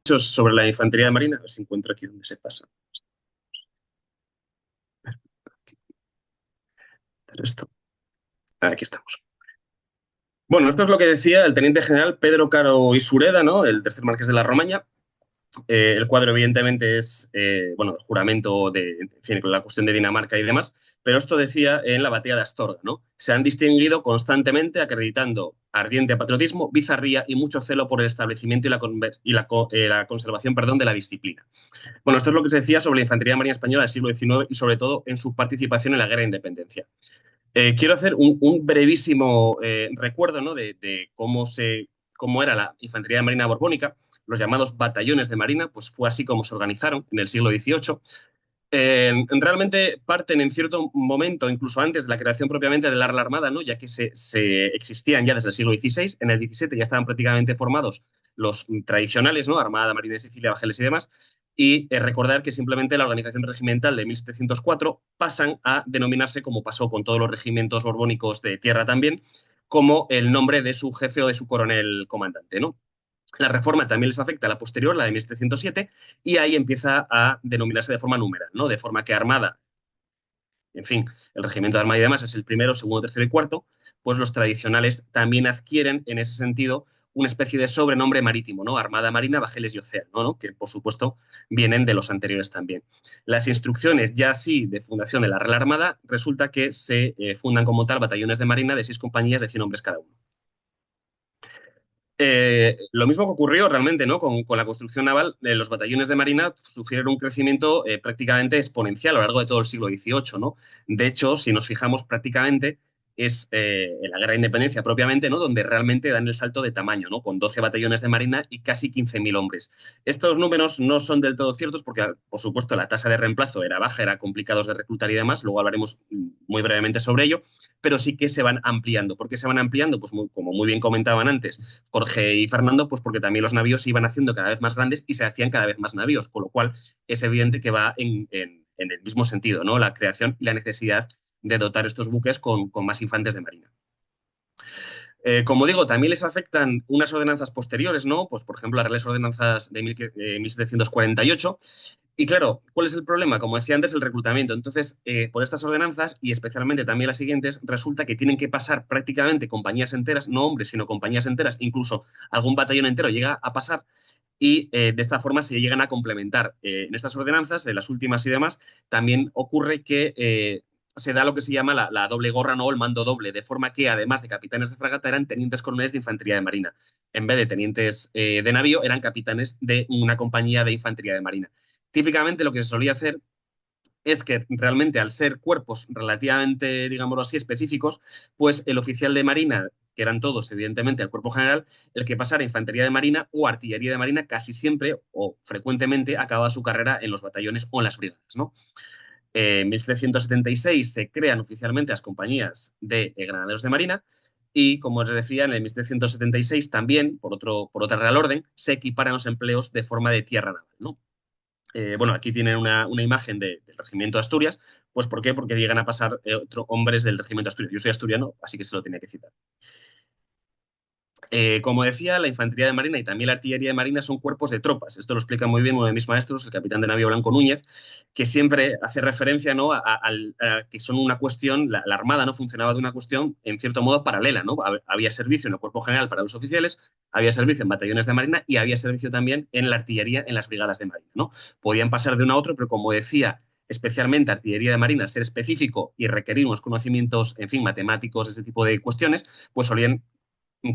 Sobre la infantería de marina, a ver si encuentro aquí donde se pasa. Esto. Aquí estamos. Bueno, esto es lo que decía el teniente general Pedro Caro Isureda, ¿no? El tercer marqués de la Romaña. El cuadro, evidentemente, es bueno, el juramento de, en fin, la cuestión de Dinamarca y demás, pero esto decía en la batalla de Astorga, ¿no? Se han distinguido constantemente acreditando ardiente patriotismo, bizarría y mucho celo por el establecimiento y la conservación, perdón, de la disciplina. Bueno, esto es lo que se decía sobre la infantería marina española del siglo XIX y sobre todo en su participación en la Guerra de Independencia. Quiero hacer un brevísimo recuerdo, ¿no? de cómo era la infantería marina borbónica, los llamados batallones de marina, pues fue así como se organizaron en el siglo XVIII. Realmente parten en cierto momento, incluso antes de la creación propiamente de la Real Armada, ¿no? Ya que se existían ya desde el siglo XVI. En el XVII ya estaban prácticamente formados los tradicionales, ¿no? Armada, Marina de Sicilia, Bajeles y demás. Y recordar que simplemente la organización regimental de 1704 pasan a denominarse, como pasó con todos los regimientos borbónicos de tierra también, como el nombre de su jefe o de su coronel comandante, ¿no? La reforma también les afecta a la posterior, la de 1707, y ahí empieza a denominarse de forma numeral, ¿no? De forma que Armada, en fin, el regimiento de Armada y demás es el primero, segundo, tercero y cuarto, pues los tradicionales también adquieren en ese sentido una especie de sobrenombre marítimo, ¿no? Armada Marina, Bajeles y Océano, ¿no? Que por supuesto vienen de los anteriores también. Las instrucciones ya sí de fundación de la Real Armada resulta que se fundan como tal batallones de marina de 6 compañías de 100 hombres cada uno. Lo mismo que ocurrió realmente, ¿no? Con la construcción naval, los batallones de marina sufrieron un crecimiento prácticamente exponencial a lo largo de todo el siglo XVIII, ¿no? De hecho, si nos fijamos prácticamente, es en la Guerra de Independencia propiamente, ¿no? Donde realmente dan el salto de tamaño, ¿no? Con 12 batallones de marina y casi 15.000 hombres. Estos números no son del todo ciertos porque, por supuesto, la tasa de reemplazo era baja, era complicados de reclutar y demás. Luego hablaremos muy brevemente sobre ello, pero sí que se van ampliando. ¿Por qué se van ampliando? Pues como muy bien comentaban antes Jorge y Fernando, pues porque también los navíos se iban haciendo cada vez más grandes y se hacían cada vez más navíos, con lo cual es evidente que va en el mismo sentido, ¿no? La creación y la necesidad de dotar estos buques con más infantes de marina. Como digo, también les afectan unas ordenanzas posteriores, ¿no? Pues, por ejemplo, las Reales Ordenanzas de 1748. Y claro, ¿cuál es el problema? Como decía antes, el reclutamiento. Entonces, por estas ordenanzas y especialmente también las siguientes, resulta que tienen que pasar prácticamente compañías enteras, no hombres, sino compañías enteras, incluso algún batallón entero llega a pasar y de esta forma se llegan a complementar. En estas ordenanzas, de las últimas y demás, también ocurre que se da lo que se llama la doble gorra, no el mando doble, de forma que además de capitanes de fragata eran tenientes coroneles de infantería de marina. En vez de tenientes de navío, eran capitanes de una compañía de infantería de marina. Típicamente lo que se solía hacer es que realmente al ser cuerpos relativamente, digámoslo así, específicos, pues el oficial de marina, que eran todos, evidentemente, el cuerpo general, el que pasara infantería de marina o artillería de marina, casi siempre o frecuentemente acababa su carrera en los batallones o en las brigadas, ¿no? En 1776 se crean oficialmente las compañías de granaderos de marina y, como os decía, en el 1776 también, por otra real orden, se equiparan los empleos de forma de tierra naval, ¿no? Bueno, aquí tienen una imagen del Regimiento de Asturias. Pues ¿por qué? Porque llegan a pasar hombres del Regimiento de Asturias. Yo soy asturiano, así que se lo tenía que citar. Como decía, la infantería de marina y también la artillería de marina son cuerpos de tropas. Esto lo explica muy bien uno de mis maestros, el capitán de navío Blanco Núñez, que siempre hace referencia, ¿no? a que son una cuestión, la Armada no funcionaba de una cuestión en cierto modo paralela, ¿no? Había servicio en el cuerpo general para los oficiales, había servicio en batallones de marina y había servicio también en la artillería, en las brigadas de marina, ¿no? Podían pasar de uno a otro, pero como decía, especialmente artillería de marina, ser específico y requerir unos conocimientos, en fin, matemáticos, ese tipo de cuestiones, pues solían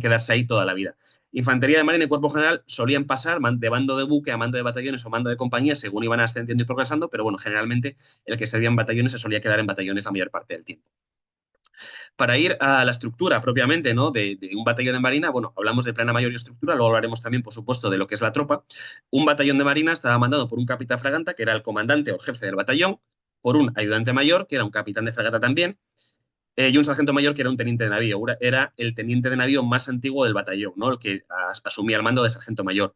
quedarse ahí toda la vida. Infantería de marina y cuerpo general solían pasar de mando de buque a mando de batallones o mando de compañía según iban ascendiendo y progresando, pero bueno, generalmente el que servía en batallones se solía quedar en batallones la mayor parte del tiempo. Para ir a la estructura propiamente, ¿no? de un batallón de marina, bueno, hablamos de plana mayor y estructura, luego hablaremos también, por supuesto, de lo que es la tropa. Un batallón de marina estaba mandado por un capitán fragata, que era el comandante o jefe del batallón, por un ayudante mayor, que era un capitán de fragata también, y un sargento mayor que era un teniente de navío. Era el teniente de navío más antiguo del batallón, ¿no? El que asumía el mando de sargento mayor.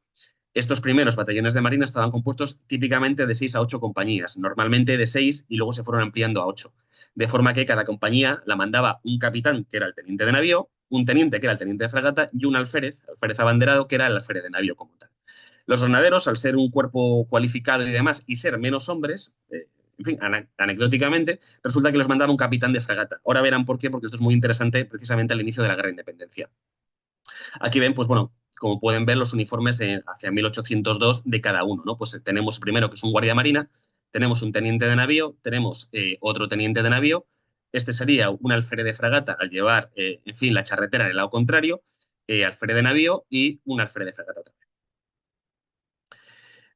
Estos primeros batallones de marina estaban compuestos típicamente de 6 a 8 compañías, normalmente de 6 y luego se fueron ampliando a 8. De forma que cada compañía la mandaba un capitán, que era el teniente de navío, un teniente, que era el teniente de fragata, y un alférez abanderado, que era el alférez de navío como tal. Los granaderos, al ser un cuerpo cualificado y demás, y ser menos hombres, en fin, anecdóticamente, resulta que los mandaba un capitán de fragata. Ahora verán por qué, porque esto es muy interesante precisamente al inicio de la Guerra de Independencia. Aquí ven, pues bueno, como pueden ver, los uniformes hacia 1802 de cada uno, ¿no? Pues tenemos primero que es un guardia marina, tenemos un teniente de navío, tenemos otro teniente de navío, este sería un alférez de fragata al llevar, en fin, la charretera en el lado contrario, alférez de navío y un alférez de fragata.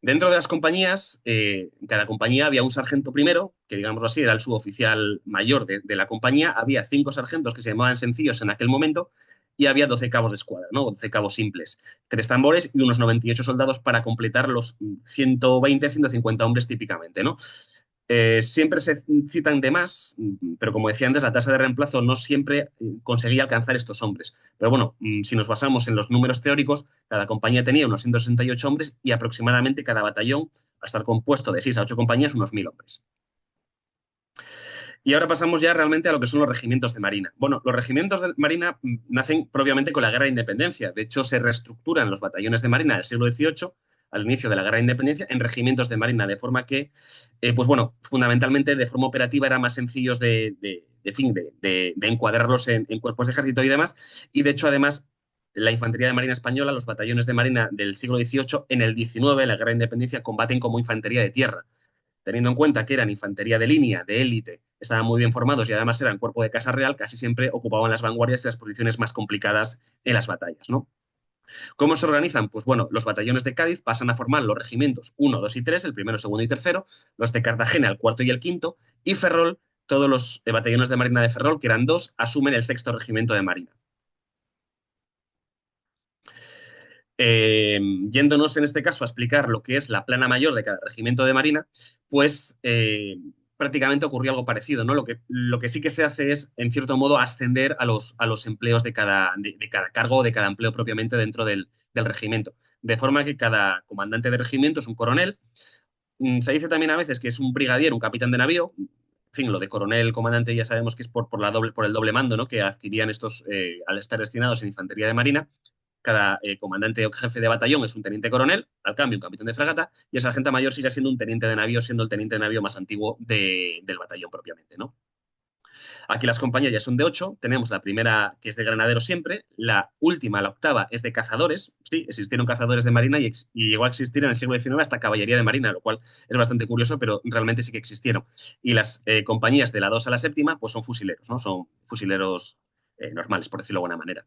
Dentro de las compañías, en cada compañía había un sargento primero, que digámoslo así, era el suboficial mayor de la compañía. Había 5 sargentos que se llamaban sencillos en aquel momento y había 12 cabos de escuadra, ¿no? 12 cabos simples, 3 tambores y unos 98 soldados para completar los 120, 150 hombres típicamente, ¿no? Siempre se citan de más, pero como decía antes, la tasa de reemplazo no siempre conseguía alcanzar estos hombres. Pero bueno, si nos basamos en los números teóricos, cada compañía tenía unos 168 hombres y aproximadamente cada batallón, a estar compuesto de 6 a 8 compañías, unos 1.000 hombres. Y ahora pasamos ya realmente a lo que son los regimientos de Marina. Bueno, los regimientos de Marina nacen propiamente con la Guerra de Independencia. De hecho, se reestructuran los batallones de Marina del siglo XVIII, al inicio de la Guerra de Independencia, en regimientos de Marina, de forma que, pues bueno, fundamentalmente de forma operativa eran más sencillos de encuadrarlos en cuerpos de ejército y demás. Y de hecho, además, la Infantería de Marina Española, los batallones de Marina del siglo XVIII, en el XIX, en la Guerra de Independencia, combaten como infantería de tierra, teniendo en cuenta que eran infantería de línea, de élite, estaban muy bien formados y además eran cuerpo de casa real, casi siempre ocupaban las vanguardias y las posiciones más complicadas en las batallas, ¿no? ¿Cómo se organizan? Pues bueno, los batallones de Cádiz pasan a formar los regimientos 1, 2 y 3, el primero, segundo y tercero, los de Cartagena, el cuarto y el quinto, y Ferrol, todos los batallones de Marina de Ferrol, que eran 2, asumen el sexto regimiento de Marina. Eh, Yéndonos en este caso a explicar lo que es la plana mayor de cada regimiento de Marina, pues prácticamente ocurrió algo parecido, ¿no? Lo que sí que se hace es, en cierto modo, ascender a los empleos de cada cargo o de cada empleo propiamente dentro del regimiento. De forma que cada comandante de regimiento es un coronel. Se dice también a veces que es un brigadier, un capitán de navío. En fin, lo de coronel, comandante, ya sabemos que es por el doble mando, ¿no? Que adquirían estos al estar destinados en infantería de marina. Cada comandante o jefe de batallón es un teniente coronel, al cambio un capitán de fragata, y el sargento mayor sigue siendo un teniente de navío, siendo el teniente de navío más antiguo del batallón propiamente, ¿no? Aquí las compañías ya son de 8, tenemos la primera que es de granaderos siempre, la última, la octava, es de cazadores. Sí, existieron cazadores de marina y llegó a existir en el siglo XIX hasta caballería de marina, lo cual es bastante curioso, pero realmente sí que existieron. Y las compañías de la 2 a la séptima, pues son fusileros, ¿no? Son fusileros normales, por decirlo de alguna manera.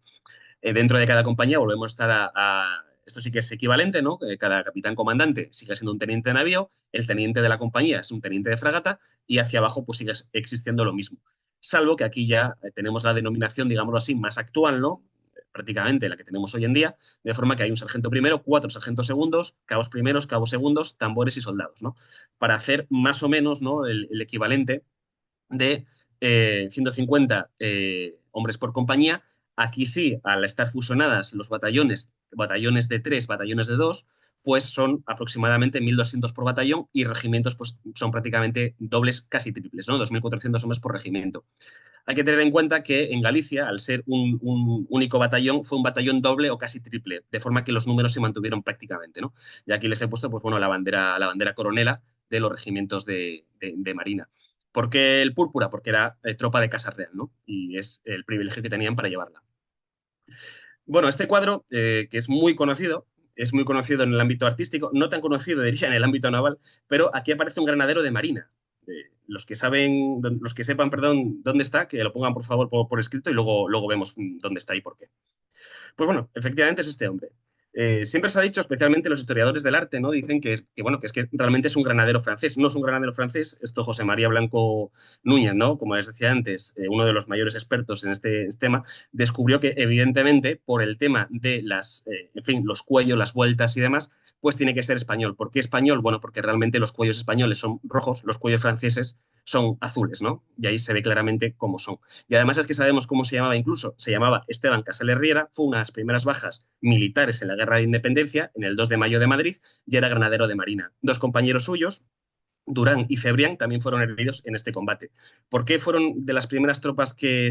Dentro de cada compañía volvemos a estar esto sí que es equivalente, ¿no? Cada capitán comandante sigue siendo un teniente de navío, el teniente de la compañía es un teniente de fragata y hacia abajo pues sigue existiendo lo mismo. Salvo que aquí ya tenemos la denominación, digámoslo así, más actual, ¿no? Prácticamente la que tenemos hoy en día, de forma que hay un sargento primero, 4 sargentos segundos, cabos primeros, cabos segundos, tambores y soldados, ¿no? Para hacer más o menos, ¿no? el equivalente de 150 hombres por compañía. Aquí sí, al estar fusionadas los batallones de 3, batallones de 2, pues son aproximadamente 1.200 por batallón y regimientos pues son prácticamente dobles, casi triples, ¿no? 2.400 hombres por regimiento. Hay que tener en cuenta que en Galicia, al ser un único batallón, fue un batallón doble o casi triple, de forma que los números se mantuvieron prácticamente, ¿no? Y aquí les he puesto, pues bueno, la bandera coronela de los regimientos de Marina. ¿Por qué el púrpura? Porque era tropa de Casa Real, ¿no? Y es el privilegio que tenían para llevarla. Bueno, este cuadro, que es muy conocido en el ámbito artístico, no tan conocido, diría, en el ámbito naval, pero aquí aparece un granadero de marina. Los que sepan, perdón, dónde está, que lo pongan por favor por escrito y luego vemos dónde está y por qué. Pues bueno, efectivamente es este hombre. Siempre se ha dicho, especialmente los historiadores del arte, ¿no? Dicen bueno, que es que realmente es un granadero francés. No es un granadero francés, esto José María Blanco Núñez, ¿no? Como les decía antes, uno de los mayores expertos en este tema, descubrió que evidentemente por el tema de en fin, los cuellos, las vueltas y demás, pues tiene que ser español. ¿Por qué español? Bueno, porque realmente los cuellos españoles son rojos, los cuellos franceses son azules, ¿no? Y ahí se ve claramente cómo son. Y además es que sabemos cómo se llamaba incluso. Se llamaba Esteban Casal Herrera, fue una de las primeras bajas militares en la Guerra de Independencia, en el 2 de mayo de Madrid, y era granadero de Marina. 2 compañeros suyos, Durán y Cebrián, también fueron heridos en este combate. ¿Por qué fueron de las primeras tropas que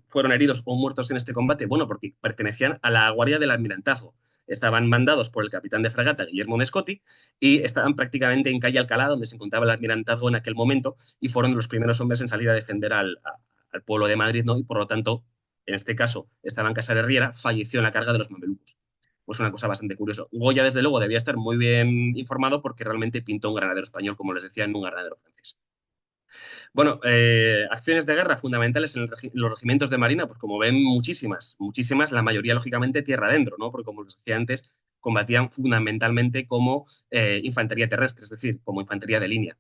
fueron heridos o muertos en este combate? Bueno, porque pertenecían a la Guardia del Almirantazgo. estaban mandados por el capitán de fragata Guillermo de Scotti y estaban prácticamente en calle Alcalá, donde se encontraba el almirantazgo en aquel momento, y fueron los primeros hombres en salir a defender al pueblo de Madrid, ¿no? Y por lo tanto, en este caso, Esteban Casares Riera falleció en la carga de los mamelucos. Pues una cosa bastante curiosa. Goya, desde luego, debía estar muy bien informado porque realmente pintó un granadero español, como les decía, en un granadero francés. Bueno, acciones de guerra fundamentales en los regimientos de Marina, pues como ven, muchísimas, muchísimas, la mayoría, lógicamente, tierra adentro, ¿no? Porque como les decía antes, combatían fundamentalmente como infantería terrestre, es decir, como infantería de línea.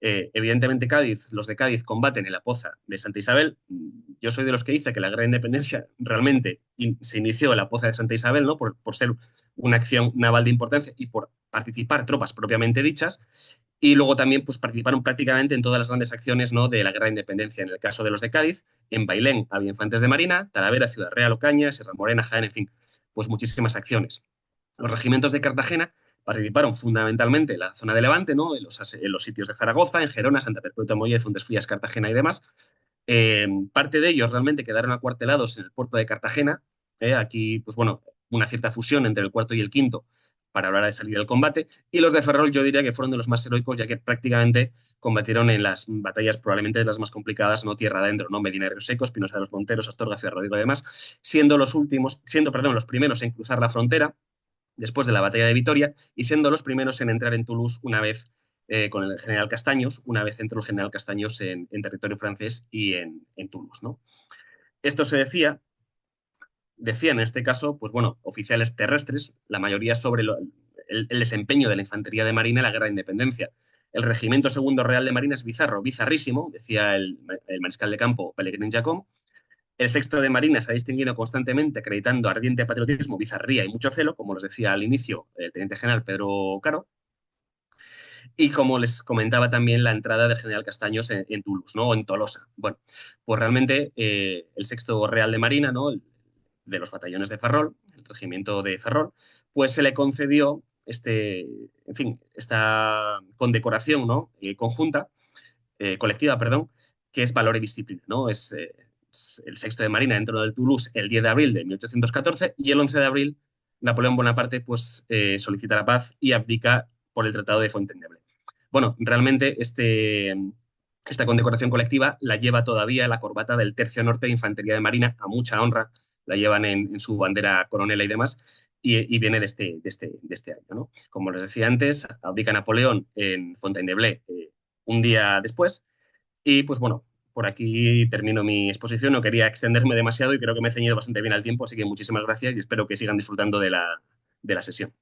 Evidentemente, Cádiz, los de Cádiz combaten en la Poza de Santa Isabel. Yo soy de los que dice que la Guerra de Independencia realmente se inició en la Poza de Santa Isabel, ¿no? Por ser una acción naval de importancia y por participar tropas propiamente dichas. Y luego también pues, participaron prácticamente en todas las grandes acciones, ¿no? De la Guerra de Independencia. En el caso de los de Cádiz, en Bailén había infantes de marina, Talavera, Ciudad Real, Ocaña, Sierra Morena, Jaén, en fin, pues muchísimas acciones. Los regimientos de Cartagena participaron fundamentalmente en la zona de Levante, ¿no? En los sitios de Zaragoza, en Gerona, Santa Perpetua de Mollet, Fuentes Frías, Cartagena y demás. Parte de ellos realmente quedaron acuartelados en el puerto de Cartagena. Aquí, pues bueno, una cierta fusión entre el cuarto y el quinto para hablar de salir al combate. Y los de Ferrol yo diría que fueron de los más heroicos, ya que prácticamente combatieron en las batallas probablemente las más complicadas, no tierra adentro, no Medina de Ríos Secos, Pinoza de los Monteros, Astorga, Ciudad Rodrigo y demás, siendo los primeros en cruzar la frontera después de la batalla de Vitoria y siendo los primeros en entrar en Toulouse una vez con el general Castaños, una vez entró el general Castaños en territorio francés y en Toulouse, ¿no? Esto se decían en este caso, pues bueno, oficiales terrestres, la mayoría sobre el desempeño de la infantería de marina en la guerra de independencia. El regimiento segundo real de marina es bizarro, bizarrísimo, decía el mariscal de campo Pellegrin Jacom. El sexto de marina se ha distinguido constantemente acreditando ardiente patriotismo, bizarría y mucho celo, como les decía al inicio el teniente general Pedro Caro. Y como les comentaba también la entrada del general Castaños en Toulouse, ¿no? O en Tolosa. Bueno, pues realmente el sexto Real de Marina, ¿no? De los batallones de Ferrol, el regimiento de Ferrol, pues se le concedió en fin, esta condecoración, ¿no? Conjunta, colectiva, perdón, que es valor y disciplina, ¿no? Es el sexto de Marina dentro del Toulouse el 10 de abril de 1814 y el 11 de abril Napoleón Bonaparte pues solicita la paz y abdica por el Tratado de Fontainebleau. Bueno, realmente esta condecoración colectiva la lleva todavía la corbata del Tercio Norte de Infantería de Marina, a mucha honra, la llevan en su bandera coronela y demás, y viene de este año, ¿no? Como les decía antes, abdica Napoleón en Fontainebleau un día después, y pues bueno, por aquí termino mi exposición, no quería extenderme demasiado y creo que me he ceñido bastante bien al tiempo, así que muchísimas gracias y espero que sigan disfrutando de la sesión.